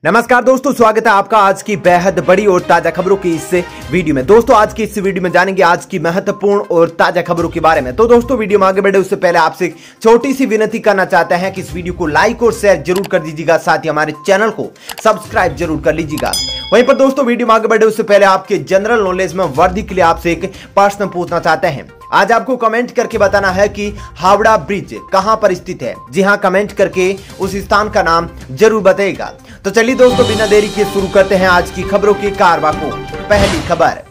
नमस्कार दोस्तों, स्वागत है आपका आज की बेहद बड़ी और ताजा खबरों की इस वीडियो में। दोस्तों आज की इस वीडियो में जानेंगे आज की महत्वपूर्ण और ताजा खबरों के बारे में। तो दोस्तों वीडियो में आगे बढ़े उससे पहले आपसे एक छोटी सी विनती करना चाहते हैं कि इस वीडियो को लाइक और शेयर जरूर कर दीजिएगा, साथ ही हमारे चैनल को सब्सक्राइब जरूर कर लीजिएगा। वहीं पर दोस्तों वीडियो में आगे बढ़े उससे पहले आपके जनरल नॉलेज में वर्दी के लिए आपसे एक प्रश्न पूछना चाहते हैं। आज आपको कमेंट करके बताना है कि हावड़ा ब्रिज कहां पर स्थित है। जी हां, कमेंट करके उस स्थान का नाम जरूर बताइएगा। तो चलिए दोस्तों बिना देरी के शुरू करते हैं आज की खबरों के कारवा को। पहली खबर,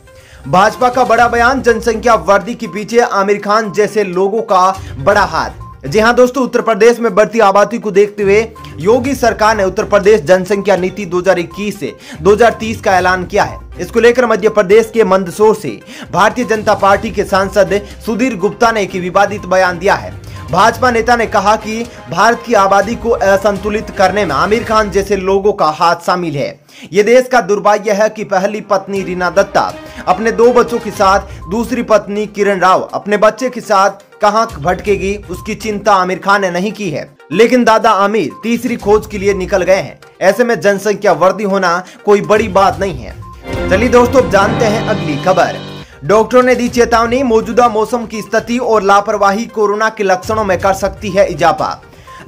भाजपा का बड़ा बयान, जनसंख्या वृद्धि के पीछे आमिर खान जैसे लोगों का बड़ा हाथ। जी हां दोस्तों, उत्तर प्रदेश में बढ़ती आबादी को देखते हुए योगी सरकार ने उत्तर प्रदेश जनसंख्या नीति 2021 से 2030 का ऐलान किया है। इसको लेकर मध्य प्रदेश के मंदसौर से भारतीय जनता पार्टी के सांसद सुधीर गुप्ता ने एक विवादित बयान दिया है। भाजपा नेता ने कहा कि भारत की आबादी को असंतुलित करने में आमिर खान जैसे लोगों का हाथ शामिल है। ये देश का दुर्भाग्य है कि पहली पत्नी रीना दत्ता अपने 2 बच्चों के साथ, दूसरी पत्नी किरण राव अपने बच्चे के साथ कहां भटकेगी, उसकी चिंता आमिर खान ने नहीं की है। लेकिन दादा आमिर तीसरी खोज के लिए निकल गए हैं। ऐसे में जनसंख्या वृद्धि होना कोई बड़ी बात नहीं है। चलिए दोस्तों जानते हैं अगली खबर। डॉक्टरों ने दी चेतावनी, मौजूदा मौसम की स्थिति और लापरवाही कोरोना के लक्षणों में कर सकती है इजाफा।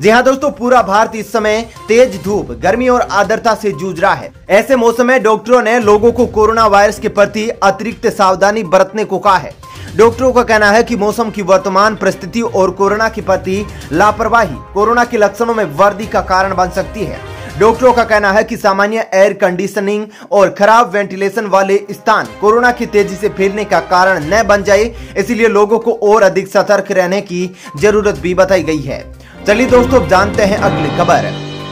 जी हां दोस्तों, पूरा भारत इस समय तेज धूप, गर्मी और आर्द्रता से जूझ रहा है। ऐसे मौसम में डॉक्टरों ने लोगों को कोरोना वायरस के प्रति अतिरिक्त सावधानी बरतने को कहा है। डॉक्टरों का कहना है कि मौसम की वर्तमान परिस्थिति और कोरोना के प्रति लापरवाही कोरोना के लक्षणों में वृद्धि का कारण बन सकती है। डॉक्टरों का कहना है कि सामान्य एयर कंडीशनिंग और खराब वेंटिलेशन वाले स्थान कोरोना की तेजी से फैलने का कारण न बन जाए, इसलिए लोगों को और अधिक सतर्क रहने की जरूरत भी बताई गई है। चलिए दोस्तों जानते हैं अगली खबर।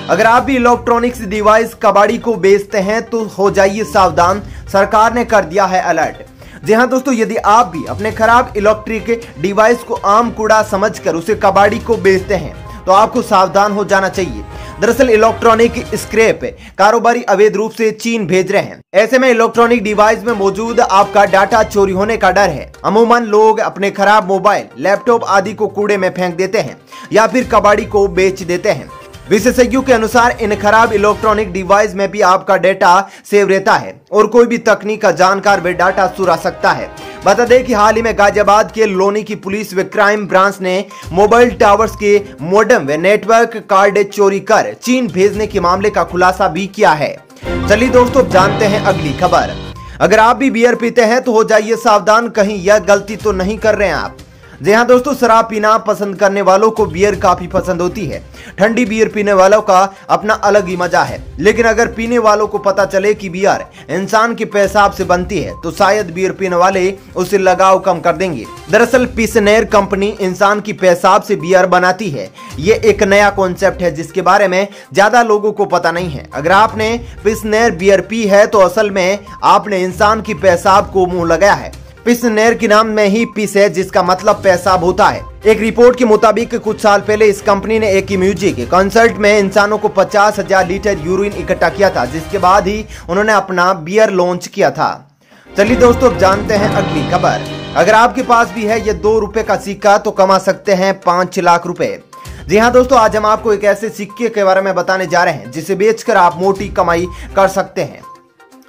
अगर आप भी इलेक्ट्रॉनिक्स डिवाइस कबाड़ी को बेचते हैं तो हो जाइए सावधान, सरकार ने कर दिया है अलर्ट। जी हाँ दोस्तों, यदि आप भी अपने खराब इलेक्ट्रिक डिवाइस को आम कूड़ा समझकर उसे कबाड़ी को बेचते हैं तो आपको सावधान हो जाना चाहिए। दरअसल इलेक्ट्रॉनिक स्क्रैप कारोबारी अवैध रूप से चीन भेज रहे हैं। ऐसे में इलेक्ट्रॉनिक डिवाइस में मौजूद आपका डाटा चोरी होने का डर है। अमूमन लोग अपने खराब मोबाइल, लैपटॉप आदि को कूड़े में फेंक देते हैं या फिर कबाड़ी को बेच देते हैं। विशेषज्ञों के अनुसार इन खराब इलेक्ट्रॉनिक डिवाइस में भी आपका डेटा सेव रहता है और कोई भी तकनीक का जानकार भी डाटा चुरा सकता है। बता दें कि हाल ही में गाजियाबाद के लोनी की पुलिस व क्राइम ब्रांच ने मोबाइल टावर्स के मोडेम व नेटवर्क कार्ड चोरी कर चीन भेजने के मामले का खुलासा भी किया है। चलिए दोस्तों जानते हैं अगली खबर। अगर आप भी बियर पीते हैं तो हो जाइए सावधान, कहीं यह गलती तो नहीं कर रहे हैं आप। जी हाँ दोस्तों, शराब पीना पसंद करने वालों को बियर काफी पसंद होती है। ठंडी बियर पीने वालों का अपना अलग ही मजा है। लेकिन अगर पीने वालों को पता चले कि बियर इंसान के पेशाब से बनती है तो शायद बियर पीने वाले उससे लगाव कम कर देंगे। दरअसल पिसनेर कंपनी इंसान की पेशाब से बियर बनाती है। ये एक नया कॉन्सेप्ट है जिसके बारे में ज्यादा लोगों को पता नहीं है। अगर आपने पिसनेर बियर पी है तो असल में आपने इंसान की पेशाब को मुंह लगाया है। पिसनेर के नाम में ही पिस है, जिसका मतलब पेशाब होता है। एक रिपोर्ट के मुताबिक कुछ साल पहले इस कंपनी ने एक म्यूजिक कंसर्ट में इंसानों को 50,000 लीटर यूरिन इकट्ठा किया था, जिसके बाद ही उन्होंने अपना बियर लॉन्च किया था। चलिए दोस्तों अब जानते हैं अगली खबर। अगर आपके पास भी है ये 2 रुपए का सिक्का तो कमा सकते हैं 5 लाख रुपए। जी हाँ दोस्तों, आज हम आपको एक ऐसे सिक्के के बारे में बताने जा रहे हैं जिसे बेचकर आप मोटी कमाई कर सकते हैं।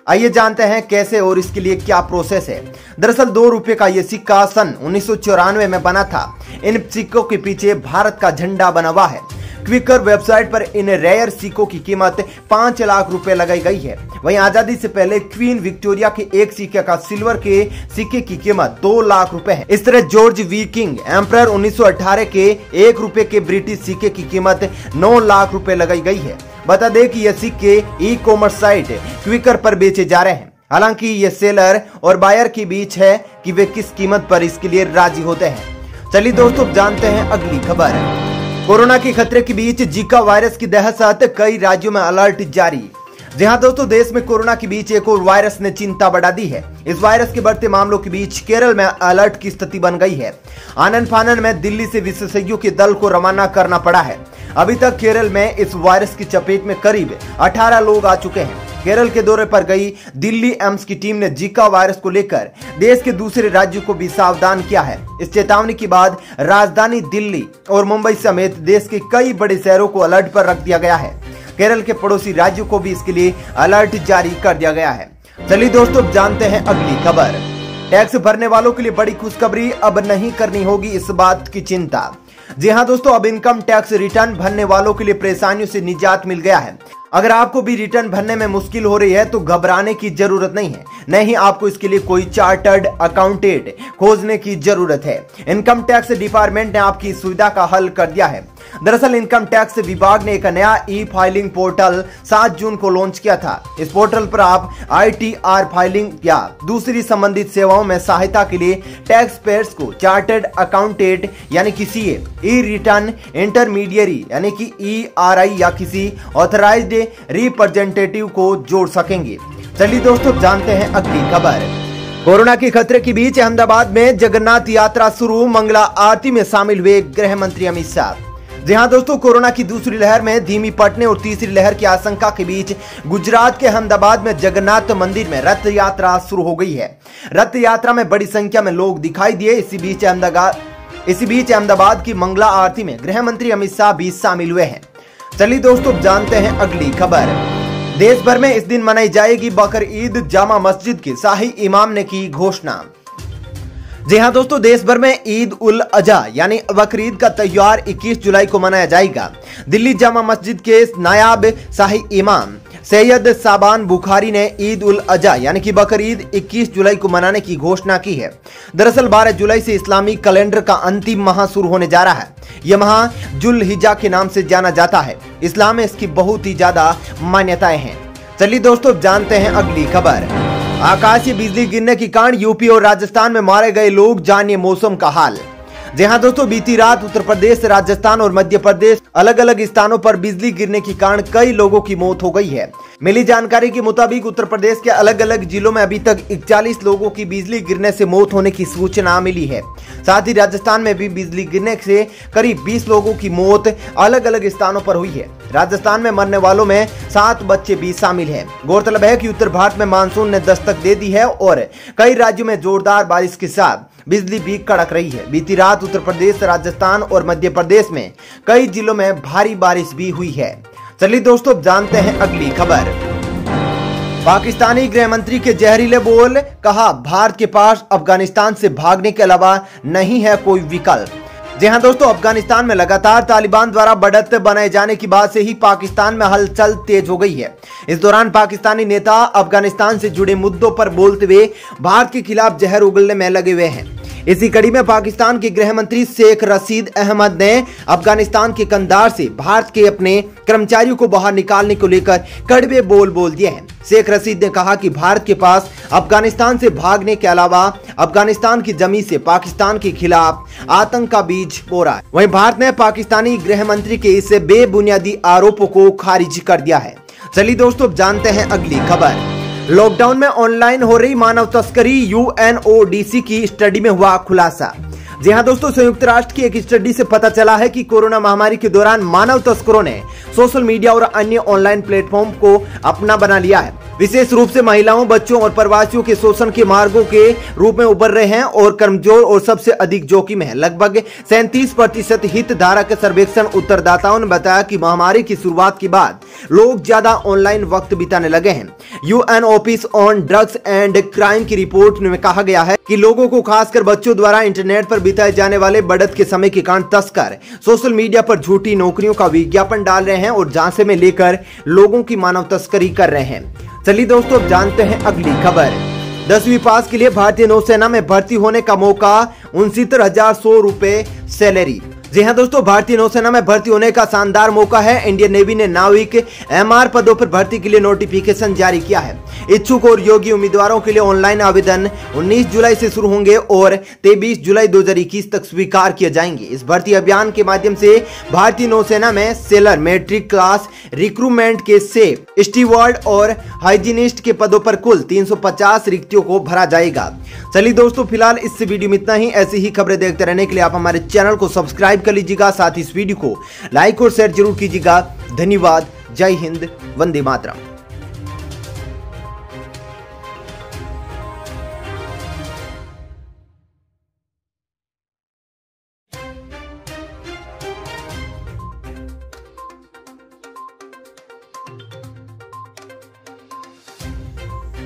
आइए जानते हैं कैसे और इसके लिए क्या प्रोसेस है। दरअसल 2 रुपए का ये सिक्का सन 1994 में बना था। इन सिक्कों के पीछे भारत का झंडा बना हुआ है। क्विकर वेबसाइट पर इन रेयर सिक्कों की कीमत 5 लाख रुपए लगाई गई है। वहीं आजादी से पहले क्वीन विक्टोरिया के एक सिक्के का सिल्वर के सिक्के की कीमत 2 लाख रुपए है। इस तरह जॉर्ज वी किंग एम्परर 1918 के 1 रुपए के ब्रिटिश सिक्के की कीमत 9 लाख रुपए लगाई गई है। बता दें कि ये सिक्के ई-कॉमर्स साइट क्विकर पर बेचे जा रहे हैं। हालांकि ये सेलर और बायर के बीच है कि वे किस कीमत पर इसके लिए राजी होते हैं। चलिए दोस्तों जानते हैं अगली खबर। कोरोना के खतरे के बीच जीका वायरस की दहशत, कई राज्यों में अलर्ट जारी। जी हाँ दोस्तों, देश में कोरोना के बीच एक और वायरस ने चिंता बढ़ा दी है। इस वायरस के बढ़ते मामलों के बीच केरल में अलर्ट की स्थिति बन गई है। आनन फानन में दिल्ली से विशेषज्ञों के दल को रवाना करना पड़ा है। अभी तक केरल में इस वायरस की चपेट में करीब 18 लोग आ चुके हैं। केरल के दौरे पर गई दिल्ली एम्स की टीम ने जीका वायरस को लेकर देश के दूसरे राज्यों को भी सावधान किया है। इस चेतावनी के बाद राजधानी दिल्ली और मुंबई समेत देश के कई बड़े शहरों को अलर्ट पर रख दिया गया है। केरल के पड़ोसी राज्यों को भी इसके लिए अलर्ट जारी कर दिया गया है। चलिए दोस्तों, अब जानते हैं अगली खबर। टैक्स भरने वालों के लिए बड़ी खुशखबरी, अब नहीं करनी होगी इस बात की चिंता। जी हां दोस्तों, अब इनकम टैक्स रिटर्न भरने वालों के लिए परेशानियों से निजात मिल गया है। अगर आपको भी रिटर्न भरने में मुश्किल हो रही है तो घबराने की जरूरत नहीं है। नहीं, आपको इसके लिए कोई चार्टर्ड अकाउंटेंट खोजने की जरूरत है। इनकम टैक्स डिपार्टमेंट ने आपकी सुविधा का हल कर दिया है। दरअसल इनकम टैक्स विभाग ने एक नया ई फाइलिंग पोर्टल 7 जून को लॉन्च किया था। इस पोर्टल पर आप ITR फाइलिंग या दूसरी संबंधित सेवाओं में सहायता के लिए टैक्स पेयर्स को चार्टर्ड अकाउंटेंट यानी कि CA, ई रिटर्न इंटरमीडियरी यानी कि ERI या किसी ऑथराइज्ड रिप्रेजेंटेटिव को जोड़ सकेंगे। चलिए दोस्तों, जानते हैं अगली खबर। कोरोना के खतरे के बीच अहमदाबाद में जगन्नाथ यात्रा शुरू, मंगला आरती में शामिल हुए गृह मंत्री अमित शाह। जी हां दोस्तों, कोरोना की दूसरी लहर में धीमी पड़ने और तीसरी लहर की आशंका के बीच गुजरात के अहमदाबाद में जगन्नाथ मंदिर में रथ यात्रा शुरू हो गई है। रथ यात्रा में बड़ी संख्या में लोग दिखाई दिए। इसी बीच अहमदाबाद की मंगला आरती में गृह मंत्री अमित शाह भी शामिल हुए हैं। चलिए दोस्तों, जानते हैं अगली खबर। देश भर में इस दिन मनाई जाएगी बकर ईद, जामा मस्जिद के शाही इमाम ने की घोषणा। जी हां दोस्तों, देश भर में ईद उल अजहा यानी बकरीद का त्योहार 21 जुलाई को मनाया जाएगा। दिल्ली जामा मस्जिद के नायाब शाही इमाम सैयद साबान बुखारी ने ईद उल अजहा यानी कि बकरीद 21 जुलाई को मनाने की घोषणा की है। दरअसल 12 जुलाई से इस्लामी कैलेंडर का अंतिम माह शुरू होने जा रहा है। यह माह जुल हिज्जा के नाम से जाना जाता है। इस्लाम में इसकी बहुत ही ज्यादा मान्यताएं हैं। चलिए दोस्तों, जानते हैं अगली खबर। आकाशीय बिजली गिरने के कारण यूपी और राजस्थान में मारे गए लोग, जानिए मौसम का हाल। जी हां दोस्तों, बीती रात उत्तर प्रदेश, राजस्थान और मध्य प्रदेश अलग अलग स्थानों पर बिजली गिरने के कारण कई लोगों की मौत हो गई है। मिली जानकारी के मुताबिक उत्तर प्रदेश के अलग अलग जिलों में अभी तक 41 लोगों की बिजली गिरने से मौत होने की सूचना मिली है। साथ ही राजस्थान में भी बिजली गिरने से करीब 20 लोगों की मौत अलग अलग स्थानों पर हुई है। राजस्थान में मरने वालों में 7 बच्चे भी शामिल हैं। गौरतलब है कि उत्तर भारत में मानसून ने दस्तक दे दी है और कई राज्यों में जोरदार बारिश के साथ बिजली भी कड़क रही है। बीती रात उत्तर प्रदेश, राजस्थान और मध्य प्रदेश में कई जिलों में भारी बारिश भी हुई है। चलिए दोस्तों, जानते हैं अगली खबर। पाकिस्तानी गृह मंत्री के जहरीले बोल, कहा भारत के पास अफगानिस्तान से भागने के अलावा नहीं है कोई विकल्प। जी हां दोस्तों, अफगानिस्तान में लगातार तालिबान द्वारा बढ़त बनाए जाने की बाद से ही पाकिस्तान में हलचल तेज हो गई है। इस दौरान पाकिस्तानी नेता अफगानिस्तान से जुड़े मुद्दों पर बोलते हुए भारत के खिलाफ जहर उगलने में लगे हुए हैं। इसी कड़ी में पाकिस्तान के गृह मंत्री शेख रशीद अहमद ने अफगानिस्तान के कंधार से भारत के अपने कर्मचारियों को बाहर निकालने को लेकर कड़वे बोल दिए हैं। शेख रशीद ने कहा कि भारत के पास अफगानिस्तान से भागने के अलावा अफगानिस्तान की जमीन से पाकिस्तान के खिलाफ आतंक का बीज बो रहा है। वहीं भारत ने पाकिस्तानी गृह मंत्री के इस बेबुनियादी आरोपों को खारिज कर दिया है। चलिए दोस्तों, जानते हैं अगली खबर। लॉकडाउन में ऑनलाइन हो रही मानव तस्करी, UNODC की स्टडी में हुआ खुलासा। जी हां दोस्तों, संयुक्त राष्ट्र की एक स्टडी से पता चला है कि कोरोना महामारी के दौरान मानव तस्करों ने सोशल मीडिया और अन्य ऑनलाइन प्लेटफॉर्म को अपना बना लिया है। विशेष रूप से महिलाओं, बच्चों और प्रवासियों के शोषण के मार्गों के रूप में उभर रहे हैं और कमजोर और सबसे अधिक जोखिम है। लगभग 37% हितधारक सर्वेक्षण उत्तरदाताओं ने बताया कि महामारी की शुरुआत के बाद लोग ज्यादा ऑनलाइन वक्त बिताने लगे हैं। UN office on drugs and crime की रिपोर्ट में कहा गया है कि लोगों को, खासकर बच्चों द्वारा इंटरनेट पर बिताए जाने वाले बढ़त के समय के कारण तस्कर सोशल मीडिया पर झूठी नौकरियों का विज्ञापन डाल रहे हैं और झांसे में लेकर लोगों की मानव तस्करी कर रहे हैं। चलिए दोस्तों, जानते हैं अगली खबर। 10वीं पास के लिए भारतीय नौसेना में भर्ती होने का मौका, 69,100 रुपए सैलरी। जी हां दोस्तों, भारतीय नौसेना में भर्ती होने का शानदार मौका है। इंडियन नेवी ने नाविक MR पदों पर भर्ती के लिए नोटिफिकेशन जारी किया है। इच्छुक और योग्य उम्मीदवारों के लिए ऑनलाइन आवेदन 19 जुलाई से शुरू होंगे और 23 जुलाई 2021 तक स्वीकार किए जाएंगे। इस भर्ती अभियान के माध्यम से भारतीय नौसेना में सेलर, मैट्रिक क्लास रिक्रूटमेंट के सेफ, स्टीवर्ड और हाइजीनिस्ट के पदों पर कुल 350 रिक्तियों को भरा जाएगा। चलिए दोस्तों, फिलहाल इस वीडियो में इतना ही। ऐसी ही खबरें देखते रहने के लिए आप हमारे चैनल को सब्सक्राइब कर लीजिएगा, साथ ही इस वीडियो को लाइक और शेयर जरूर कीजिएगा। धन्यवाद। जय हिंद, वंदे मातरम।